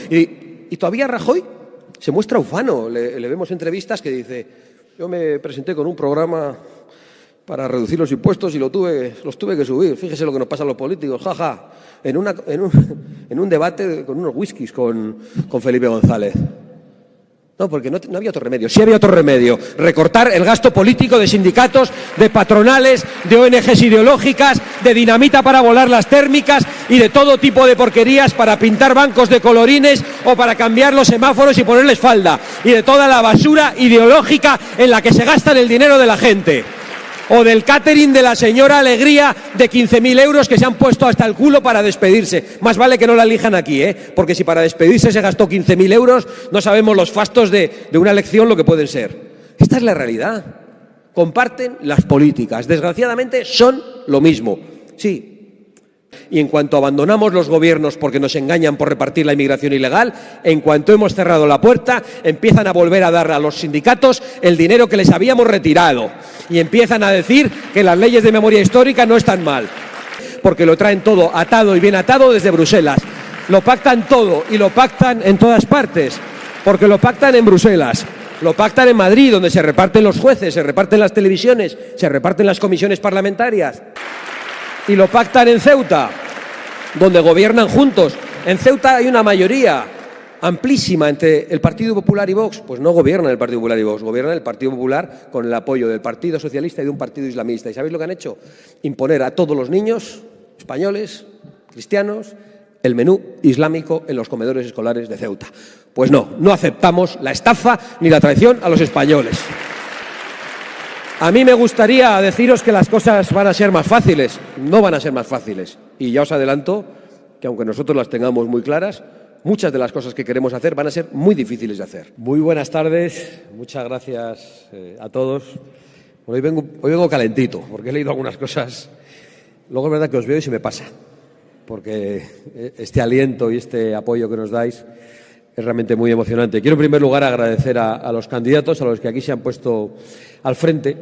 Y todavía Rajoy se muestra ufano. Le vemos entrevistas que dice: yo me presenté con un programa para reducir los impuestos y los tuve que subir. Fíjese lo que nos pasa a los políticos, jaja, en un debate con unos whiskies con Felipe González. No, porque no había otro remedio. Sí había otro remedio. Recortar el gasto político de sindicatos, de patronales, de ONGs ideológicas, de dinamita para volar las térmicas y de todo tipo de porquerías para pintar bancos de colorines o para cambiar los semáforos y ponerles falda. Y de toda la basura ideológica en la que se gastan el dinero de la gente. O del catering de la señora Alegría de 15.000 euros que se han puesto hasta el culo para despedirse. Más vale que no la elijan aquí, porque si para despedirse se gastó 15.000 euros, no sabemos los fastos de una elección lo que pueden ser. Esta es la realidad. Comparten las políticas. Desgraciadamente son lo mismo. Sí. Y en cuanto abandonamos los gobiernos porque nos engañan por repartir la inmigración ilegal, en cuanto hemos cerrado la puerta, empiezan a volver a dar a los sindicatos el dinero que les habíamos retirado. Y empiezan a decir que las leyes de memoria histórica no están mal, porque lo traen todo atado y bien atado desde Bruselas. Lo pactan todo y lo pactan en todas partes, porque lo pactan en Bruselas, lo pactan en Madrid, donde se reparten los jueces, se reparten las televisiones, se reparten las comisiones parlamentarias. Y lo pactan en Ceuta, donde gobiernan juntos. En Ceuta hay una mayoría amplísima entre el Partido Popular y Vox. Pues no gobiernan el Partido Popular y Vox, gobiernan el Partido Popular con el apoyo del Partido Socialista y de un partido islamista. ¿Y sabéis lo que han hecho? Imponer a todos los niños españoles, cristianos, el menú islámico en los comedores escolares de Ceuta. Pues no aceptamos la estafa ni la traición a los españoles. A mí me gustaría deciros que las cosas van a ser más fáciles. No van a ser más fáciles. Y ya os adelanto que aunque nosotros las tengamos muy claras, muchas de las cosas que queremos hacer van a ser muy difíciles de hacer. Muy buenas tardes. Muchas gracias a todos. Bueno, hoy vengo calentito porque he leído algunas cosas. Luego es verdad que os veo y se me pasa. Porque este aliento y este apoyo que nos dais es realmente muy emocionante. Quiero en primer lugar agradecer a los candidatos, a los que aquí se han puesto al frente.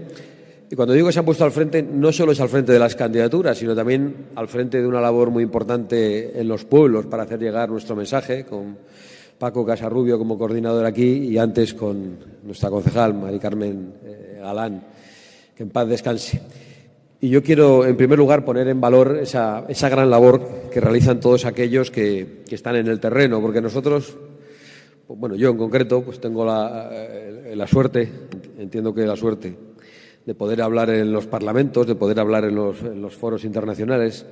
Y cuando digo que se han puesto al frente, no solo es al frente de las candidaturas, sino también al frente de una labor muy importante en los pueblos para hacer llegar nuestro mensaje, con Paco Casarrubio como coordinador aquí y antes con nuestra concejal, Mari Carmen Galán, que en paz descanse. Y yo quiero, en primer lugar, poner en valor esa gran labor que realizan todos aquellos que están en el terreno, porque nosotros, bueno, yo en concreto, pues tengo la suerte, entiendo que la suerte, de poder hablar en los parlamentos, de poder hablar en los foros internacionales.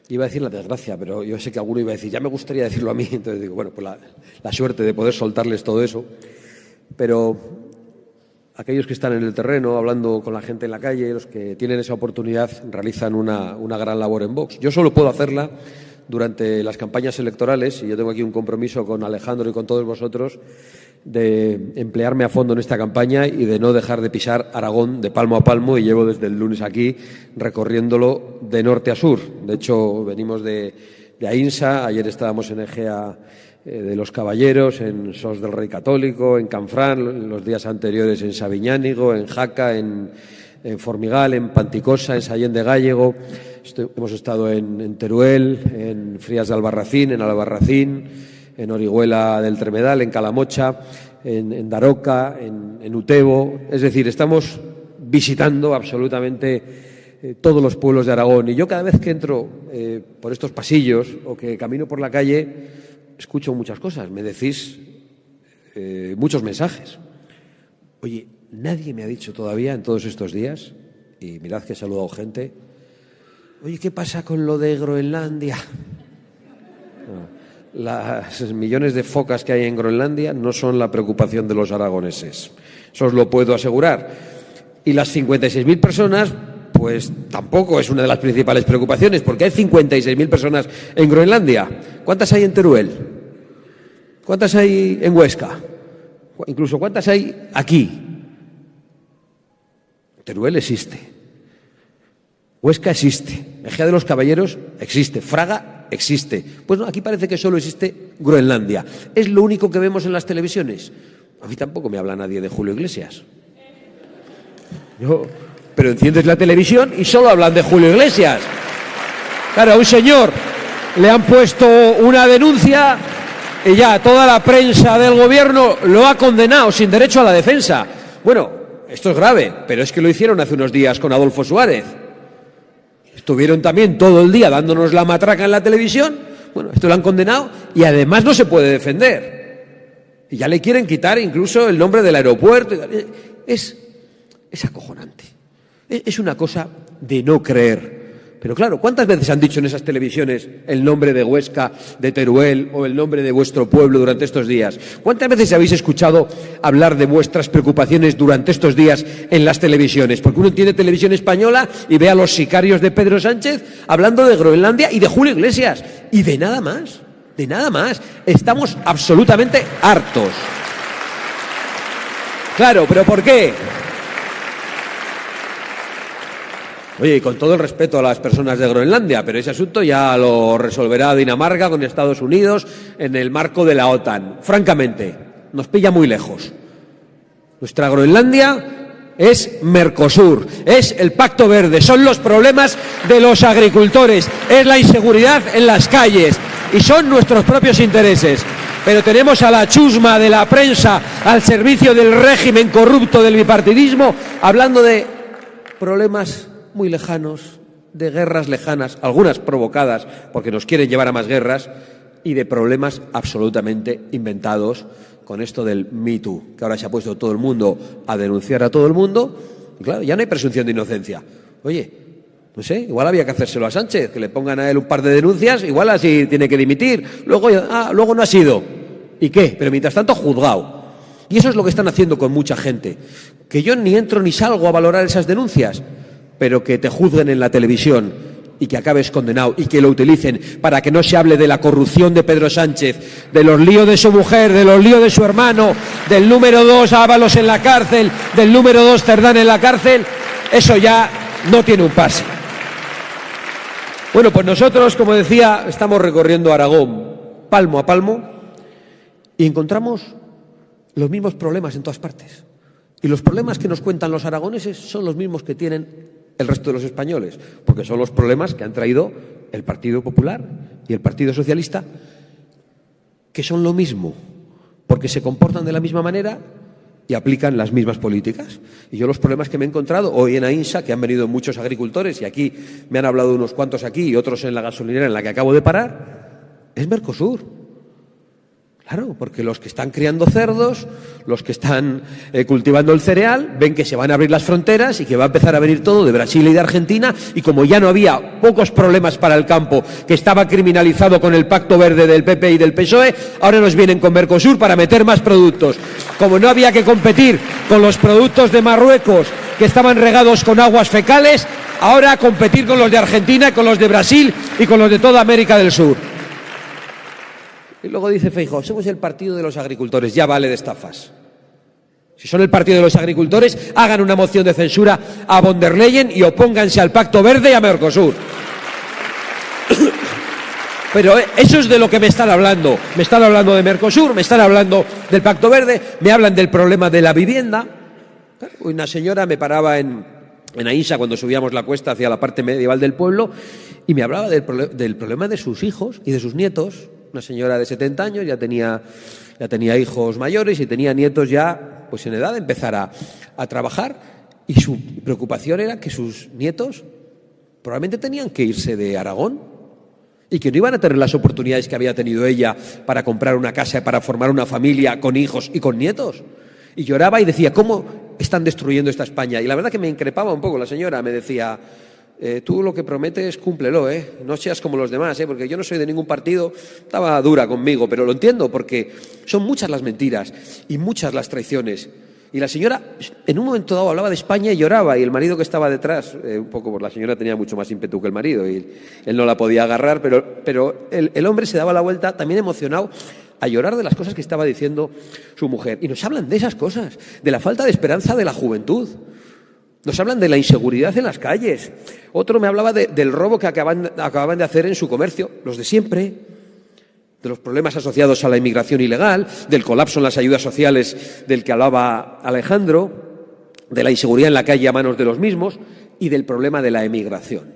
Iba a decir la desgracia, pero yo sé que alguno iba a decir, ya me gustaría decirlo a mí. Entonces digo, bueno, pues la suerte de poder soltarles todo eso. Pero aquellos que están en el terreno, hablando con la gente en la calle, los que tienen esa oportunidad, realizan una gran labor en Vox. Yo solo puedo hacerla durante las campañas electorales, y yo tengo aquí un compromiso con Alejandro y con todos vosotros, de emplearme a fondo en esta campaña y de no dejar de pisar Aragón de palmo a palmo, y llevo desde el lunes aquí recorriéndolo de norte a sur. De hecho, venimos de Aínsa, ayer estábamos en Egea de los Caballeros, en Sos del Rey Católico, en Canfrán, los días anteriores en Sabiñánigo, en Jaca, en Formigal, en Panticosa, en Sallén de Gállego. Hemos estado en Teruel, en Frías de Albarracín, en Albarracín, en Orihuela del Tremedal, en Calamocha, en Daroca, en Utebo. Es decir, estamos visitando absolutamente todos los pueblos de Aragón. Y yo cada vez que entro por estos pasillos o que camino por la calle, escucho muchas cosas. Me decís muchos mensajes. Oye, nadie me ha dicho todavía en todos estos días, y mirad que he saludado gente, oye, ¿qué pasa con lo de Groenlandia? Las millones de focas que hay en Groenlandia no son la preocupación de los aragoneses. Eso os lo puedo asegurar. Y las 56.000 personas, pues tampoco es una de las principales preocupaciones, porque hay 56.000 personas en Groenlandia. ¿Cuántas hay en Teruel? ¿Cuántas hay en Huesca? Incluso, ¿cuántas hay aquí? Teruel existe. Huesca existe. Egea de los Caballeros existe. Fraga existe. Pues no, aquí parece que solo existe Groenlandia. ¿Es lo único que vemos en las televisiones? A mí tampoco me habla nadie de Julio Iglesias. Pero enciendes la televisión y solo hablan de Julio Iglesias. Claro, a un señor le han puesto una denuncia y ya toda la prensa del gobierno lo ha condenado sin derecho a la defensa. Bueno, esto es grave, pero es que lo hicieron hace unos días con Adolfo Suárez. Estuvieron también todo el día dándonos la matraca en la televisión. Bueno, esto lo han condenado y además no se puede defender. Y ya le quieren quitar incluso el nombre del aeropuerto. Es acojonante. Es una cosa de no creer. Pero claro, ¿cuántas veces han dicho en esas televisiones el nombre de Huesca, de Teruel o el nombre de vuestro pueblo durante estos días? ¿Cuántas veces habéis escuchado hablar de vuestras preocupaciones durante estos días en las televisiones? Porque uno tiene televisión española y ve a los sicarios de Pedro Sánchez hablando de Groenlandia y de Julio Iglesias. Y de nada más, de nada más. Estamos absolutamente hartos. Claro, ¿pero por qué? Oye, y con todo el respeto a las personas de Groenlandia, pero ese asunto ya lo resolverá Dinamarca con Estados Unidos en el marco de la OTAN. Francamente, nos pilla muy lejos. Nuestra Groenlandia es Mercosur, es el Pacto Verde, son los problemas de los agricultores, es la inseguridad en las calles y son nuestros propios intereses. Pero tenemos a la chusma de la prensa al servicio del régimen corrupto del bipartidismo hablando de problemas muy lejanos, de guerras lejanas, algunas provocadas porque nos quieren llevar a más guerras, y de problemas absolutamente inventados con esto del Me Too, que ahora se ha puesto todo el mundo a denunciar a todo el mundo, y claro, ya no hay presunción de inocencia. Oye, no sé, igual había que hacérselo a Sánchez, que le pongan a él un par de denuncias, igual así tiene que dimitir, luego no ha sido. ¿Y qué? Pero mientras tanto, juzgado. Y eso es lo que están haciendo con mucha gente, que yo ni entro ni salgo a valorar esas denuncias, pero que te juzguen en la televisión y que acabes condenado y que lo utilicen para que no se hable de la corrupción de Pedro Sánchez, de los líos de su mujer, de los líos de su hermano, del número 2 Ábalos en la cárcel, del número 2 Cerdán en la cárcel, eso ya no tiene un pase. Bueno, pues nosotros, como decía, estamos recorriendo Aragón palmo a palmo y encontramos los mismos problemas en todas partes. Y los problemas que nos cuentan los aragoneses son los mismos que tienen el resto de los españoles, porque son los problemas que han traído el Partido Popular y el Partido Socialista, que son lo mismo, porque se comportan de la misma manera y aplican las mismas políticas. Y yo los problemas que me he encontrado hoy en Aínsa, que han venido muchos agricultores, y aquí me han hablado unos cuantos aquí y otros en la gasolinera en la que acabo de parar, es Mercosur. Claro, porque los que están criando cerdos, los que están cultivando el cereal, ven que se van a abrir las fronteras y que va a empezar a venir todo de Brasil y de Argentina, y como ya no había pocos problemas para el campo, que estaba criminalizado con el Pacto Verde del PP y del PSOE, ahora nos vienen con Mercosur para meter más productos. Como no había que competir con los productos de Marruecos, que estaban regados con aguas fecales, ahora competir con los de Argentina, con los de Brasil y con los de toda América del Sur. Y luego dice Feijóo, somos el partido de los agricultores, ya vale de estafas. Si son el partido de los agricultores, hagan una moción de censura a von der Leyen y opónganse al Pacto Verde y a Mercosur. Pero eso es de lo que me están hablando. Me están hablando de Mercosur, me están hablando del Pacto Verde, me hablan del problema de la vivienda. Una señora me paraba en Aínsa cuando subíamos la cuesta hacia la parte medieval del pueblo y me hablaba del problema de sus hijos y de sus nietos. Una señora de 70 años, ya tenía hijos mayores y tenía nietos ya pues en edad de empezar a trabajar, y su preocupación era que sus nietos probablemente tenían que irse de Aragón y que no iban a tener las oportunidades que había tenido ella para comprar una casa, para formar una familia con hijos y con nietos. Y lloraba y decía, ¿cómo están destruyendo esta España? Y la verdad que me increpaba un poco la señora, me decía, tú lo que prometes, cúmplelo, no seas como los demás, porque yo no soy de ningún partido. Estaba dura conmigo, pero lo entiendo, porque son muchas las mentiras y muchas las traiciones. Y la señora, en un momento dado, hablaba de España y lloraba, y el marido que estaba detrás, un poco, porque la señora tenía mucho más ímpetu que el marido, y él no la podía agarrar, pero el hombre se daba la vuelta, también emocionado, a llorar de las cosas que estaba diciendo su mujer. Y nos hablan de esas cosas, de la falta de esperanza de la juventud. Nos hablan de la inseguridad en las calles. Otro me hablaba del robo que acababan de hacer en su comercio, los de siempre, de los problemas asociados a la inmigración ilegal, del colapso en las ayudas sociales del que hablaba Alejandro, de la inseguridad en la calle a manos de los mismos y del problema de la emigración,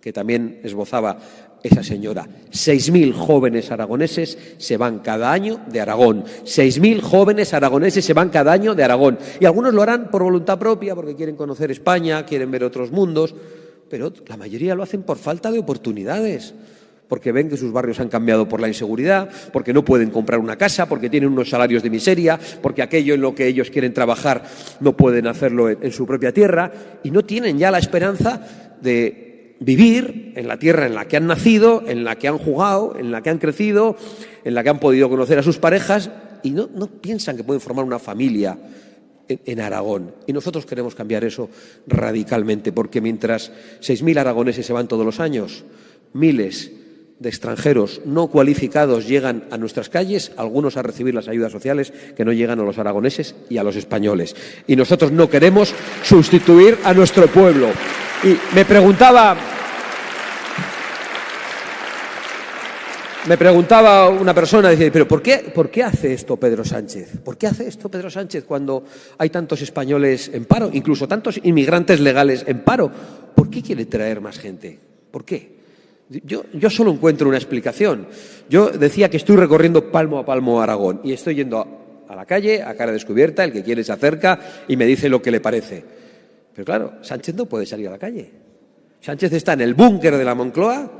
que también esbozaba esa señora. 6.000 jóvenes aragoneses se van cada año de Aragón. 6.000 jóvenes aragoneses se van cada año de Aragón. Y algunos lo harán por voluntad propia, porque quieren conocer España, quieren ver otros mundos, pero la mayoría lo hacen por falta de oportunidades, porque ven que sus barrios han cambiado por la inseguridad, porque no pueden comprar una casa, porque tienen unos salarios de miseria, porque aquello en lo que ellos quieren trabajar no pueden hacerlo en su propia tierra, y no tienen ya la esperanza de vivir en la tierra en la que han nacido, en la que han jugado, en la que han crecido, en la que han podido conocer a sus parejas, y no piensan que pueden formar una familia en Aragón. Y nosotros queremos cambiar eso radicalmente, porque mientras 6.000 aragoneses se van todos los años, miles de extranjeros no cualificados llegan a nuestras calles, algunos a recibir las ayudas sociales que no llegan a los aragoneses y a los españoles. Y nosotros no queremos sustituir a nuestro pueblo. Y me preguntaba una persona, dice, pero ¿por qué hace esto Pedro Sánchez? ¿Por qué hace esto Pedro Sánchez cuando hay tantos españoles en paro, incluso tantos inmigrantes legales en paro? ¿Por qué quiere traer más gente? ¿Por qué? Yo solo encuentro una explicación. Yo decía que estoy recorriendo palmo a palmo Aragón y estoy yendo a la calle, a cara descubierta, el que quiere se acerca y me dice lo que le parece. Pero claro, Sánchez no puede salir a la calle. Sánchez está en el búnker de la Moncloa,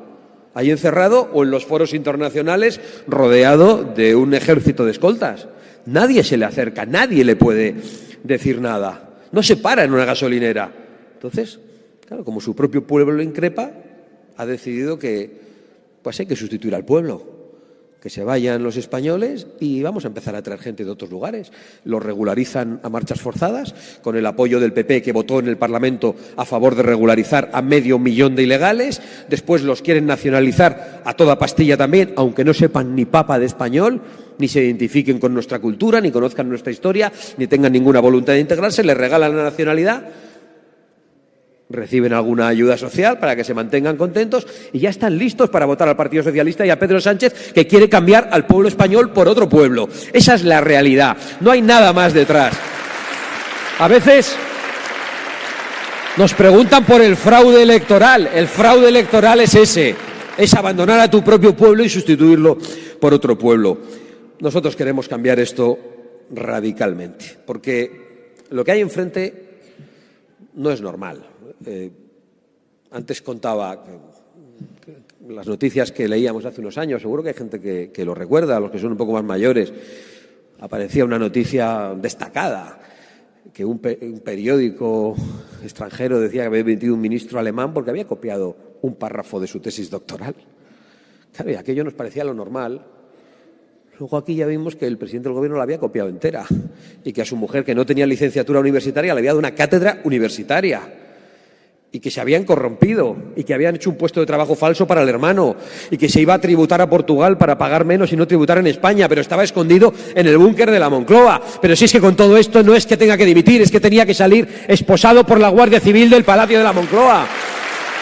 ahí encerrado, o en los foros internacionales, rodeado de un ejército de escoltas. Nadie se le acerca, nadie le puede decir nada. No se para en una gasolinera. Entonces, claro, como su propio pueblo lo increpa, ha decidido que pues hay que sustituir al pueblo, que se vayan los españoles y vamos a empezar a traer gente de otros lugares. Los regularizan a marchas forzadas, con el apoyo del PP, que votó en el Parlamento a favor de regularizar a 500.000 de ilegales. Después los quieren nacionalizar a toda pastilla también, aunque no sepan ni papa de español, ni se identifiquen con nuestra cultura, ni conozcan nuestra historia, ni tengan ninguna voluntad de integrarse. Les regalan la nacionalidad, reciben alguna ayuda social para que se mantengan contentos y ya están listos para votar al Partido Socialista y a Pedro Sánchez, que quiere cambiar al pueblo español por otro pueblo. Esa es la realidad, no hay nada más detrás. A veces nos preguntan por el fraude electoral. El fraude electoral es ese, es abandonar a tu propio pueblo y sustituirlo por otro pueblo. Nosotros queremos cambiar esto radicalmente, porque lo que hay enfrente no es normal. Antes contaba las noticias que leíamos hace unos años, seguro que hay gente que lo recuerda, los que son un poco más mayores. Aparecía una noticia destacada, que un periódico extranjero decía que había metido un ministro alemán porque había copiado un párrafo de su tesis doctoral. Claro, y aquello nos parecía lo normal. Luego aquí ya vimos que el presidente del gobierno la había copiado entera y que a su mujer, que no tenía licenciatura universitaria, le había dado una cátedra universitaria. Y que se habían corrompido, y que habían hecho un puesto de trabajo falso para el hermano, y que se iba a tributar a Portugal para pagar menos y no tributar en España, pero estaba escondido en el búnker de la Moncloa. Pero si es que con todo esto no es que tenga que dimitir, es que tenía que salir esposado por la Guardia Civil del Palacio de la Moncloa.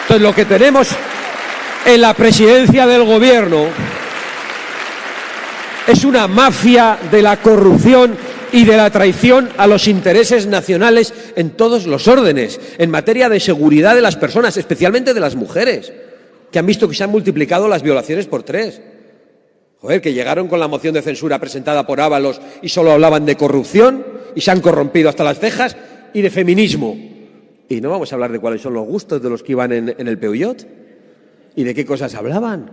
Entonces, lo que tenemos en la presidencia del gobierno es una mafia de la corrupción y de la traición a los intereses nacionales en todos los órdenes, en materia de seguridad de las personas, especialmente de las mujeres, que han visto que se han multiplicado las violaciones por 3. Joder, que llegaron con la moción de censura presentada por Ábalos y solo hablaban de corrupción y se han corrompido hasta las cejas, y de feminismo. Y no vamos a hablar de cuáles son los gustos de los que iban en el Peugeot y de qué cosas hablaban.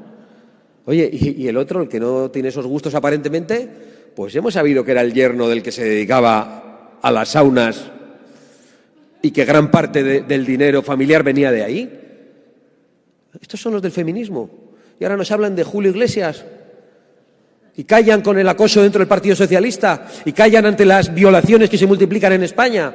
Oye, y el otro, el que no tiene esos gustos aparentemente, pues hemos sabido que era el yerno del que se dedicaba a las saunas y que gran parte del dinero familiar venía de ahí. Estos son los del feminismo. Y ahora nos hablan de Julio Iglesias y callan con el acoso dentro del Partido Socialista y callan ante las violaciones que se multiplican en España.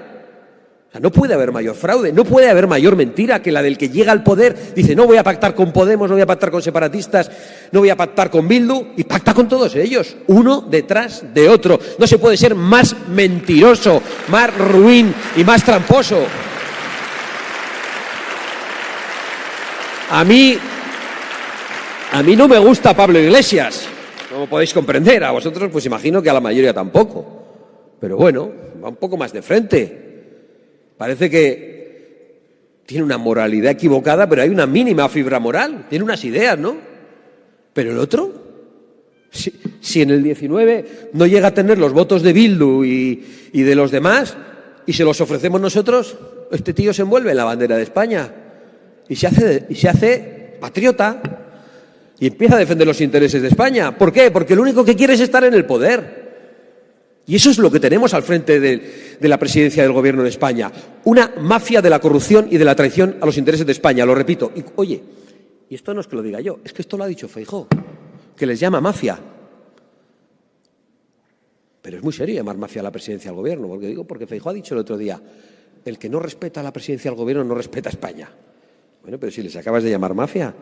O sea, no puede haber mayor fraude, no puede haber mayor mentira que la del que llega al poder, dice no voy a pactar con Podemos, no voy a pactar con separatistas, no voy a pactar con Bildu, y pacta con todos ellos, uno detrás de otro. No se puede ser más mentiroso, más ruin y más tramposo. A mí no me gusta Pablo Iglesias, como podéis comprender. A vosotros pues imagino que a la mayoría tampoco. Pero bueno, va un poco más de frente. Parece que tiene una moralidad equivocada, pero hay una mínima fibra moral, tiene unas ideas, ¿no? Pero el otro, si en el 19 no llega a tener los votos de Bildu y de los demás, y se los ofrecemos nosotros, este tío se envuelve en la bandera de España y se hace patriota y empieza a defender los intereses de España. ¿Por qué? Porque lo único que quiere es estar en el poder. Y eso es lo que tenemos al frente de la presidencia del Gobierno de España. Una mafia de la corrupción y de la traición a los intereses de España, lo repito. Y, oye, y esto no es que lo diga yo, es que esto lo ha dicho Feijóo, que les llama mafia. Pero es muy serio llamar mafia a la presidencia del Gobierno, porque Feijóo ha dicho el otro día, el que no respeta a la presidencia del Gobierno no respeta a España. Bueno, pero si les acabas de llamar mafia,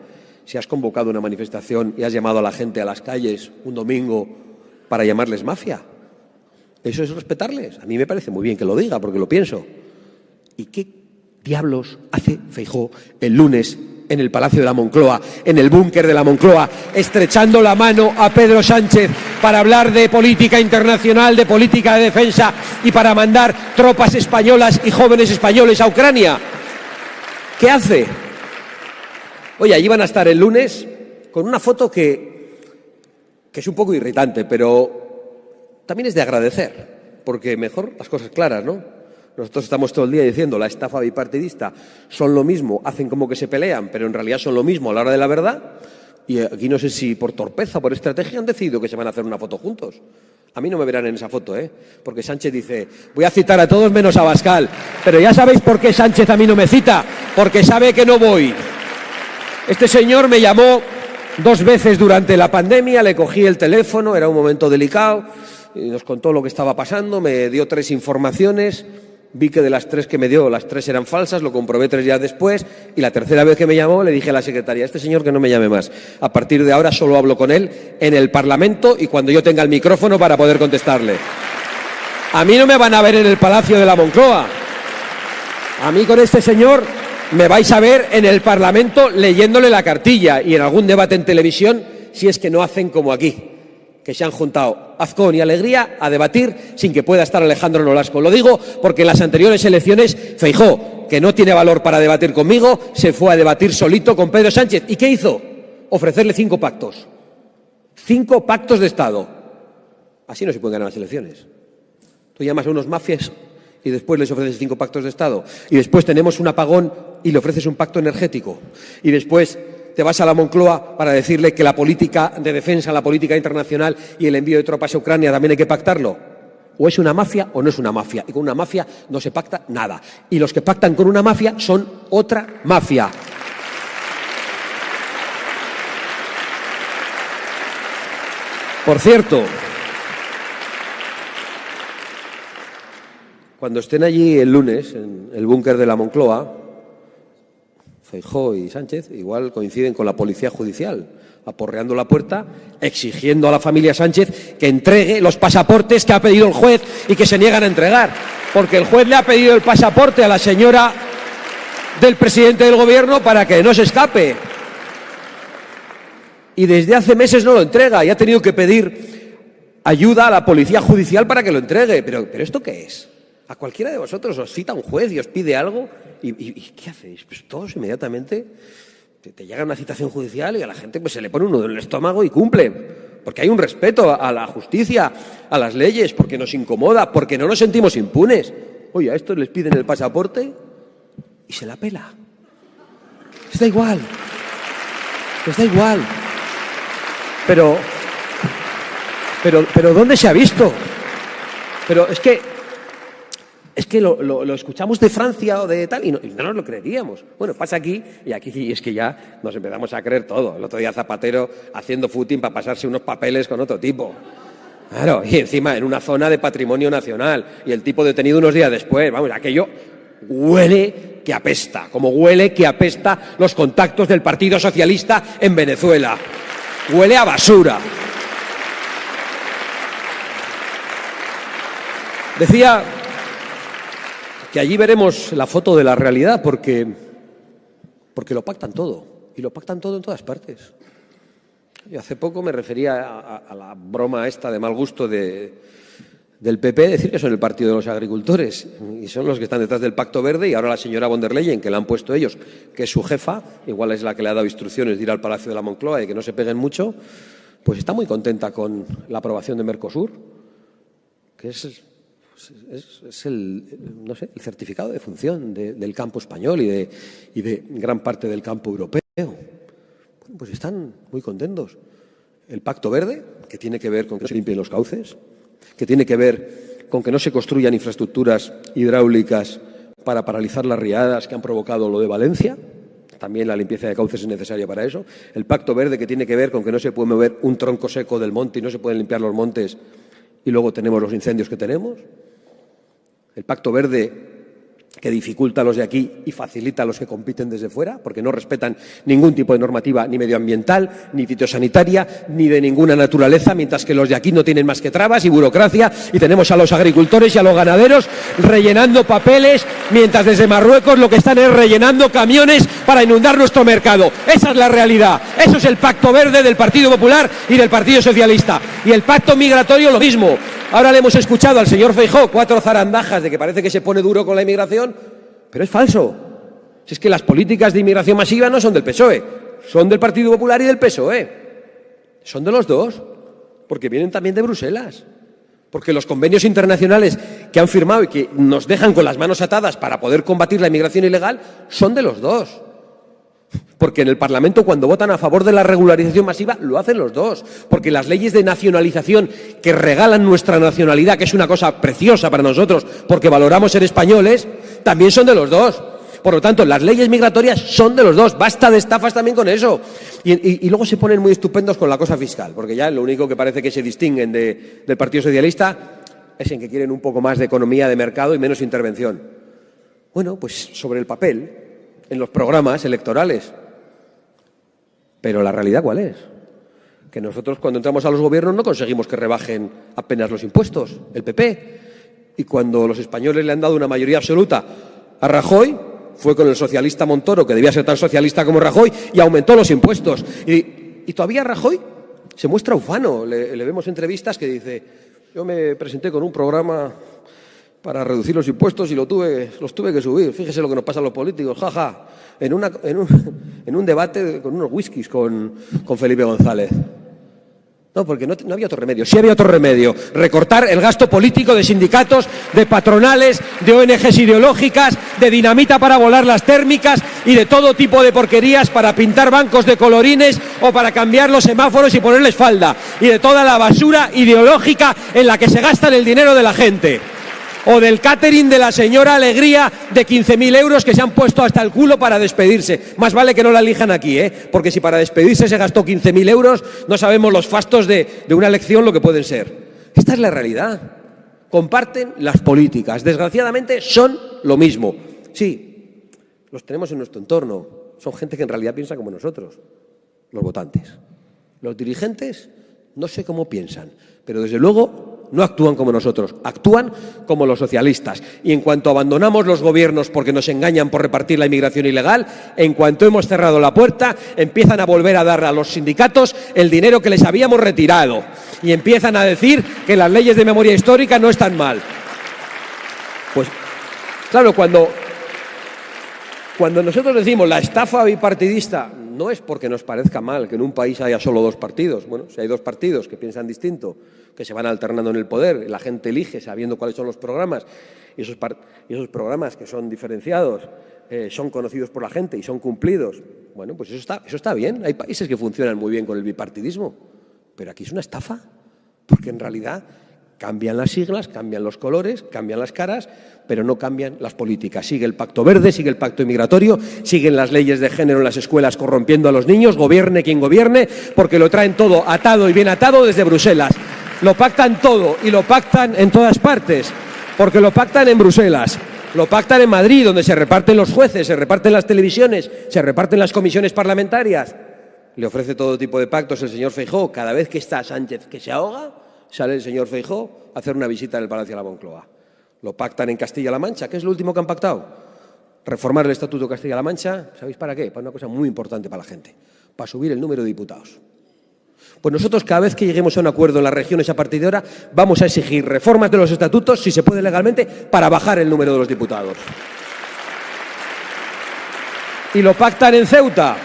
si has convocado una manifestación y has llamado a la gente a las calles un domingo para llamarles mafia, eso es respetarles. A mí me parece muy bien que lo diga, porque lo pienso. ¿Y qué diablos hace Feijóo el lunes en el Palacio de la Moncloa, en el búnker de la Moncloa, estrechando la mano a Pedro Sánchez para hablar de política internacional, de política de defensa y para mandar tropas españolas y jóvenes españoles a Ucrania? ¿Qué hace? Oye, allí van a estar el lunes con una foto que es un poco irritante, pero también es de agradecer, porque mejor las cosas claras, ¿no? Nosotros estamos todo el día diciendo la estafa bipartidista son lo mismo, hacen como que se pelean, pero en realidad son lo mismo a la hora de la verdad. Y aquí no sé si por torpeza o por estrategia han decidido que se van a hacer una foto juntos. A mí no me verán en esa foto, porque Sánchez dice, voy a citar a todos menos a Abascal. Pero ya sabéis por qué Sánchez a mí no me cita, porque sabe que no voy. Este señor me llamó 2 veces durante la pandemia, le cogí el teléfono, era un momento delicado, y nos contó lo que estaba pasando, me dio 3 informaciones. Vi que de las 3 que me dio, las 3 eran falsas, lo comprobé 3 días después, y la tercera vez que me llamó le dije a la secretaria, este señor que no me llame más. A partir de ahora solo hablo con él en el Parlamento y cuando yo tenga el micrófono para poder contestarle. A mí no me van a ver en el Palacio de la Moncloa. A mí con este señor me vais a ver en el Parlamento leyéndole la cartilla y en algún debate en televisión, si es que no hacen como aquí, que se han juntado Azcón y Alegría a debatir sin que pueda estar Alejandro Nolasco. Lo digo porque en las anteriores elecciones Feijóo, que no tiene valor para debatir conmigo, se fue a debatir solito con Pedro Sánchez. ¿Y qué hizo? Ofrecerle 5 pactos. 5 pactos de Estado. Así no se pueden ganar las elecciones. Tú llamas a unos mafias y después les ofreces 5 pactos de Estado. Y después tenemos un apagón y le ofreces un pacto energético. Y después te vas a la Moncloa para decirle que la política de defensa, la política internacional y el envío de tropas a Ucrania también hay que pactarlo. O es una mafia o no es una mafia. Y con una mafia no se pacta nada. Y los que pactan con una mafia son otra mafia. Por cierto, cuando estén allí el lunes, en el búnker de la Moncloa, Feijóo y Sánchez igual coinciden con la policía judicial, aporreando la puerta, exigiendo a la familia Sánchez que entregue los pasaportes que ha pedido el juez y que se niegan a entregar, porque el juez le ha pedido el pasaporte a la señora del presidente del Gobierno para que no se escape. Y desde hace meses no lo entrega y ha tenido que pedir ayuda a la policía judicial para que lo entregue. ¿Pero esto qué es? A cualquiera de vosotros os cita un juez y os pide algo y ¿qué hacéis? Pues todos inmediatamente te llega una citación judicial y a la gente pues se le pone uno en el estómago y cumple. Porque hay un respeto a la justicia, a las leyes, porque nos incomoda, porque no nos sentimos impunes. Oye, a estos les piden el pasaporte y se la pela. Les da igual. Les da igual. Pero ¿dónde se ha visto? Pero es que lo escuchamos de Francia o de tal y no nos lo creeríamos. Bueno, pasa aquí y aquí es que ya nos empezamos a creer todo. El otro día Zapatero haciendo footing para pasarse unos papeles con otro tipo. Claro, y encima en una zona de patrimonio nacional y el tipo detenido unos días después. Vamos, aquello huele que apesta, como huele que apesta los contactos del Partido Socialista en Venezuela. Huele a basura. Decía que allí veremos la foto de la realidad porque lo pactan todo, y lo pactan todo en todas partes. Yo hace poco me refería a la broma esta de mal gusto de del PP decir que son el partido de los agricultores y son los que están detrás del Pacto Verde, y ahora la señora von der Leyen, que la han puesto ellos, que es su jefa, igual es la que le ha dado instrucciones de ir al Palacio de la Moncloa y que no se peguen mucho, pues está muy contenta con la aprobación de Mercosur, que es el, no sé, el certificado de función del campo español y de gran parte del campo europeo. Bueno, pues están muy contentos. El Pacto Verde, que tiene que ver con que se limpien los cauces, que tiene que ver con que no se construyan infraestructuras hidráulicas para paralizar las riadas que han provocado lo de Valencia. También la limpieza de cauces es necesaria para eso. El Pacto Verde, que tiene que ver con que no se puede mover un tronco seco del monte y no se pueden limpiar los montes y luego tenemos los incendios que tenemos. El Pacto Verde, que dificulta a los de aquí y facilita a los que compiten desde fuera, porque no respetan ningún tipo de normativa ni medioambiental, ni fitosanitaria, ni de ninguna naturaleza, mientras que los de aquí no tienen más que trabas y burocracia, y tenemos a los agricultores y a los ganaderos rellenando papeles, mientras desde Marruecos lo que están es rellenando camiones para inundar nuestro mercado. Esa es la realidad. Eso es el Pacto Verde del Partido Popular y del Partido Socialista. Y el Pacto Migratorio lo mismo. Ahora le hemos escuchado al señor Feijóo 4 zarandajas de que parece que se pone duro con la inmigración, pero es falso. Si es que las políticas de inmigración masiva no son del PSOE, son del Partido Popular y del PSOE. Son de los dos, porque vienen también de Bruselas. Porque los convenios internacionales que han firmado y que nos dejan con las manos atadas para poder combatir la inmigración ilegal son de los dos. Porque en el Parlamento, cuando votan a favor de la regularización masiva, lo hacen los dos. Porque las leyes de nacionalización que regalan nuestra nacionalidad, que es una cosa preciosa para nosotros, porque valoramos ser españoles, también son de los dos. Por lo tanto, las leyes migratorias son de los dos. Basta de estafas también con eso. Y luego se ponen muy estupendos con la cosa fiscal, porque ya lo único que parece que se distinguen del Partido Socialista es en que quieren un poco más de economía de mercado y menos intervención. Bueno, pues sobre el papel, en los programas electorales. Pero la realidad, ¿cuál es? Que nosotros cuando entramos a los gobiernos no conseguimos que rebajen apenas los impuestos, el PP. Y cuando los españoles le han dado una mayoría absoluta a Rajoy, fue con el socialista Montoro, que debía ser tan socialista como Rajoy, y aumentó los impuestos. Y todavía Rajoy se muestra ufano. Le vemos entrevistas que dice, yo me presenté con un programa para reducir los impuestos y los tuve que subir. Fíjese lo que nos pasa a los políticos, jaja, en un debate con unos whiskies con Felipe González. No, porque no había otro remedio. Sí había otro remedio. Recortar el gasto político de sindicatos, de patronales, de ONGs ideológicas, de dinamita para volar las térmicas y de todo tipo de porquerías para pintar bancos de colorines o para cambiar los semáforos y ponerles falda. Y de toda la basura ideológica en la que se gastan el dinero de la gente. O del catering de la señora Alegría de 15.000 euros que se han puesto hasta el culo para despedirse. Más vale que no la elijan aquí, porque si para despedirse se gastó 15.000 euros, no sabemos los fastos de una elección lo que pueden ser. Esta es la realidad. Comparten las políticas. Desgraciadamente son lo mismo. Sí, los tenemos en nuestro entorno. Son gente que en realidad piensa como nosotros, los votantes. Los dirigentes no sé cómo piensan, pero desde luego no actúan como nosotros, actúan como los socialistas. Y en cuanto abandonamos los gobiernos porque nos engañan por repartir la inmigración ilegal, en cuanto hemos cerrado la puerta, empiezan a volver a dar a los sindicatos el dinero que les habíamos retirado. Y empiezan a decir que las leyes de memoria histórica no están mal. Pues, claro, cuando nosotros decimos la estafa bipartidista, no es porque nos parezca mal que en un país haya solo dos partidos. Bueno, si hay dos partidos que piensan distinto, que se van alternando en el poder, la gente elige sabiendo cuáles son los programas, y esos programas que son diferenciados son conocidos por la gente y son cumplidos. Bueno, pues eso está bien. Hay países que funcionan muy bien con el bipartidismo, pero aquí es una estafa, porque en realidad cambian las siglas, cambian los colores, cambian las caras, pero no cambian las políticas. Sigue el Pacto Verde, sigue el Pacto Migratorio, siguen las leyes de género en las escuelas corrompiendo a los niños, gobierne quien gobierne, porque lo traen todo atado y bien atado desde Bruselas. Lo pactan todo y lo pactan en todas partes, porque lo pactan en Bruselas, lo pactan en Madrid, donde se reparten los jueces, se reparten las televisiones, se reparten las comisiones parlamentarias. Le ofrece todo tipo de pactos el señor Feijóo. Cada vez que está Sánchez que se ahoga, sale el señor Feijóo a hacer una visita en el Palacio de la Moncloa. Lo pactan en Castilla-La Mancha. ¿Qué es lo último que han pactado? Reformar el Estatuto de Castilla-La Mancha. ¿Sabéis para qué? Para una cosa muy importante para la gente. Para subir el número de diputados. Pues nosotros, cada vez que lleguemos a un acuerdo en las regiones a partir de ahora, vamos a exigir reformas de los estatutos, si se puede legalmente, para bajar el número de los diputados. Y lo pactan en Ceuta,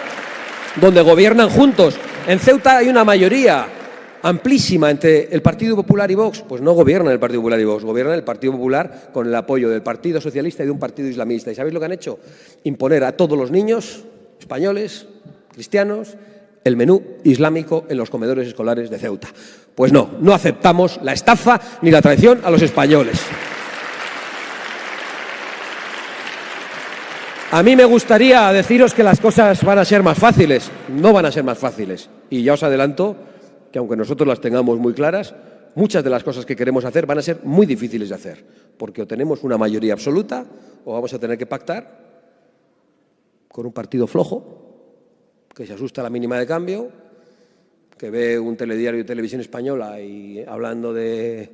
donde gobiernan juntos. En Ceuta hay una mayoría amplísima entre el Partido Popular y Vox. Pues no gobierna el Partido Popular y Vox, gobierna el Partido Popular con el apoyo del Partido Socialista y de un partido islamista. ¿Y sabéis lo que han hecho? Imponer a todos los niños españoles, cristianos, el menú islámico en los comedores escolares de Ceuta. Pues no, no aceptamos la estafa ni la traición a los españoles. A mí me gustaría deciros que las cosas van a ser más fáciles. No van a ser más fáciles. Y ya os adelanto que aunque nosotros las tengamos muy claras, muchas de las cosas que queremos hacer van a ser muy difíciles de hacer. Porque o tenemos una mayoría absoluta o vamos a tener que pactar con un partido flojo, que se asusta a la mínima de cambio, que ve un telediario y televisión española y hablando de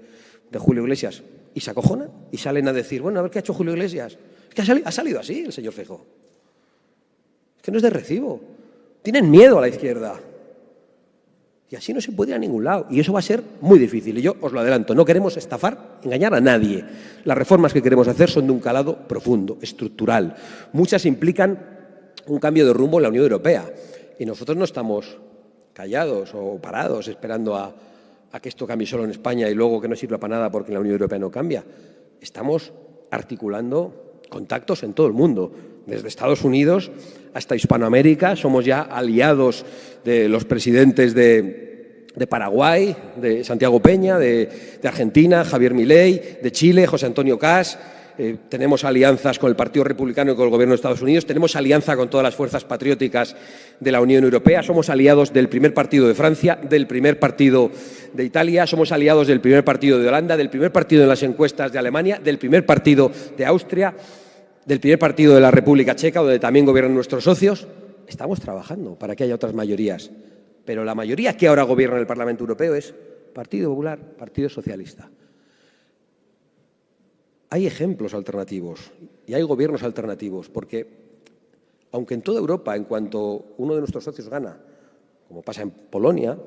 Julio Iglesias y se acojonan y salen a decir, bueno, a ver qué ha hecho Julio Iglesias. Es que ha salido así el señor Feijóo. Es que no es de recibo. Tienen miedo a la izquierda. Y así no se puede ir a ningún lado. Y eso va a ser muy difícil. Y yo os lo adelanto, no queremos estafar, engañar a nadie. Las reformas que queremos hacer son de un calado profundo, estructural. Muchas implican un cambio de rumbo en la Unión Europea. Y nosotros no estamos callados o parados esperando a que esto cambie solo en España y luego que no sirva para nada porque la Unión Europea no cambia. Estamos articulando contactos en todo el mundo, desde Estados Unidos hasta Hispanoamérica. Somos ya aliados de los presidentes de Paraguay, de Santiago Peña, de Argentina, Javier Milei, de Chile, José Antonio Cast. Tenemos alianzas con el Partido Republicano y con el Gobierno de Estados Unidos. Tenemos alianza con todas las fuerzas patrióticas de la Unión Europea. Somos aliados del primer partido de Francia, del primer partido de Italia. Somos aliados del primer partido de Holanda, del primer partido en las encuestas de Alemania, del primer partido de Austria, del primer partido de la República Checa, donde también gobiernan nuestros socios. Estamos trabajando para que haya otras mayorías. Pero la mayoría que ahora gobierna en el Parlamento Europeo es Partido Popular, Partido Socialista. Hay ejemplos alternativos y hay gobiernos alternativos, porque aunque en toda Europa, en cuanto uno de nuestros socios gana, como pasa en Polonia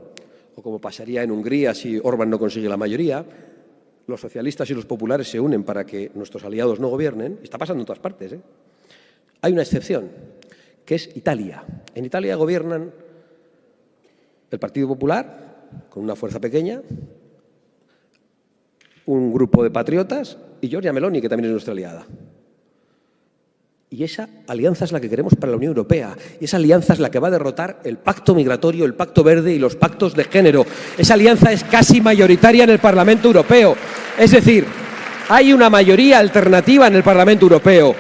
o como pasaría en Hungría si Orbán no consigue la mayoría, los socialistas y los populares se unen para que nuestros aliados no gobiernen. Está pasando en todas partes, ¿eh? Hay una excepción, que es Italia. En Italia gobiernan el Partido Popular, con una fuerza pequeña, un grupo de patriotas y Giorgia Meloni, que también es nuestra aliada. Y esa alianza es la que queremos para la Unión Europea. Y esa alianza es la que va a derrotar el pacto migratorio, el pacto verde y los pactos de género. Esa alianza es casi mayoritaria en el Parlamento Europeo. Es decir, hay una mayoría alternativa en el Parlamento Europeo.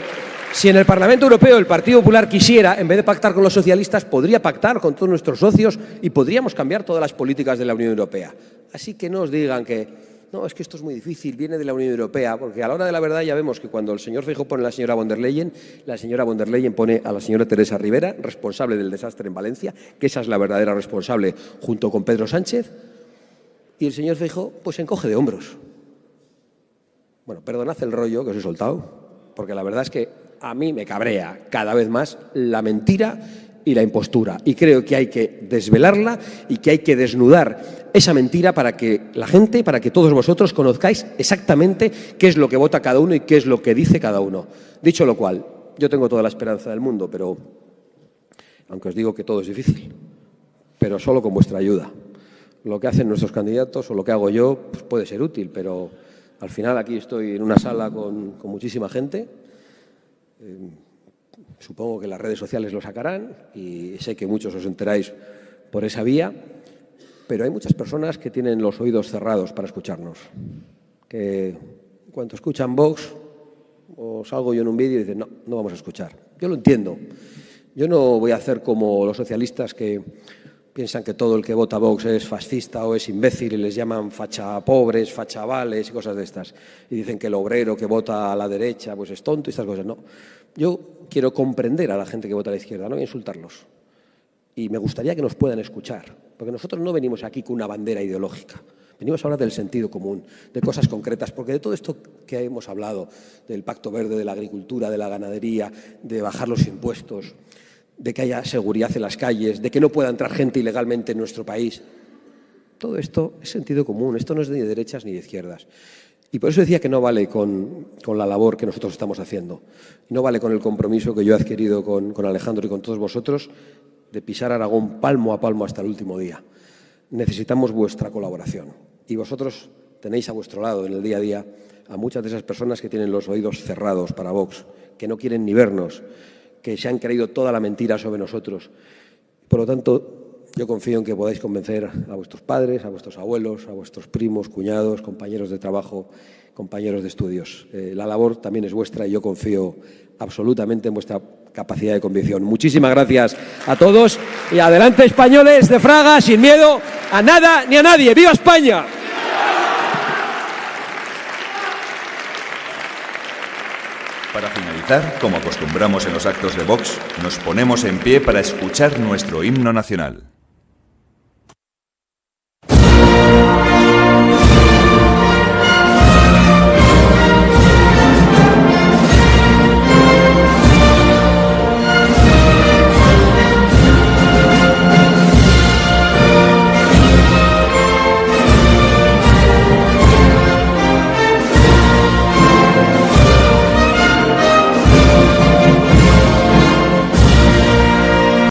Si en el Parlamento Europeo el Partido Popular quisiera, en vez de pactar con los socialistas, podría pactar con todos nuestros socios y podríamos cambiar todas las políticas de la Unión Europea. Así que no os digan que no, es que esto es muy difícil, viene de la Unión Europea, porque a la hora de la verdad ya vemos que cuando el señor Feijóo pone a la señora von der Leyen pone a la señora Teresa Rivera, responsable del desastre en Valencia, que esa es la verdadera responsable, junto con Pedro Sánchez, y el señor Feijóo pues se encoge de hombros. Bueno, perdonad el rollo que os he soltado, porque la verdad es que a mí me cabrea cada vez más la mentira y la impostura. Y creo que hay que desvelarla y que hay que desnudar esa mentira para que la gente, para que todos vosotros conozcáis exactamente qué es lo que vota cada uno y qué es lo que dice cada uno. Dicho lo cual, yo tengo toda la esperanza del mundo, pero aunque os digo que todo es difícil, pero solo con vuestra ayuda. Lo que hacen nuestros candidatos o lo que hago yo pues puede ser útil, pero al final aquí estoy en una sala con muchísima gente. Supongo que las redes sociales lo sacarán y sé que muchos os enteráis por esa vía, pero hay muchas personas que tienen los oídos cerrados para escucharnos, que en cuanto escuchan Vox o salgo yo en un vídeo y dicen no vamos a escuchar. Yo lo entiendo. Yo no voy a hacer como los socialistas que piensan que todo el que vota Vox es fascista o es imbécil y les llaman fachapobres, fachavales y cosas de estas. Y dicen que el obrero que vota a la derecha pues es tonto y estas cosas. No. Yo quiero comprender a la gente que vota a la izquierda, no voy a insultarlos. Y me gustaría que nos puedan escuchar, porque nosotros no venimos aquí con una bandera ideológica. Venimos a hablar del sentido común, de cosas concretas, porque de todo esto que hemos hablado, del Pacto Verde, de la agricultura, de la ganadería, de bajar los impuestos, de que haya seguridad en las calles, de que no pueda entrar gente ilegalmente en nuestro país, Todo esto es sentido común, esto no es ni de derechas ni de izquierdas. Y por eso decía que no vale con la labor que nosotros estamos haciendo. No vale con el compromiso que yo he adquirido con Alejandro y con todos vosotros de pisar Aragón palmo a palmo hasta el último día. Necesitamos vuestra colaboración. Y vosotros tenéis a vuestro lado en el día a día a muchas de esas personas que tienen los oídos cerrados para Vox, que no quieren ni vernos, que se han creído toda la mentira sobre nosotros. Por lo tanto, yo confío en que podáis convencer a vuestros padres, a vuestros abuelos, a vuestros primos, cuñados, compañeros de trabajo, compañeros de estudios. La labor también es vuestra y yo confío absolutamente en vuestra capacidad de convicción. Muchísimas gracias a todos y adelante españoles de Fraga, sin miedo a nada ni a nadie. ¡Viva España! Para finalizar, como acostumbramos en los actos de Vox, nos ponemos en pie para escuchar nuestro himno nacional.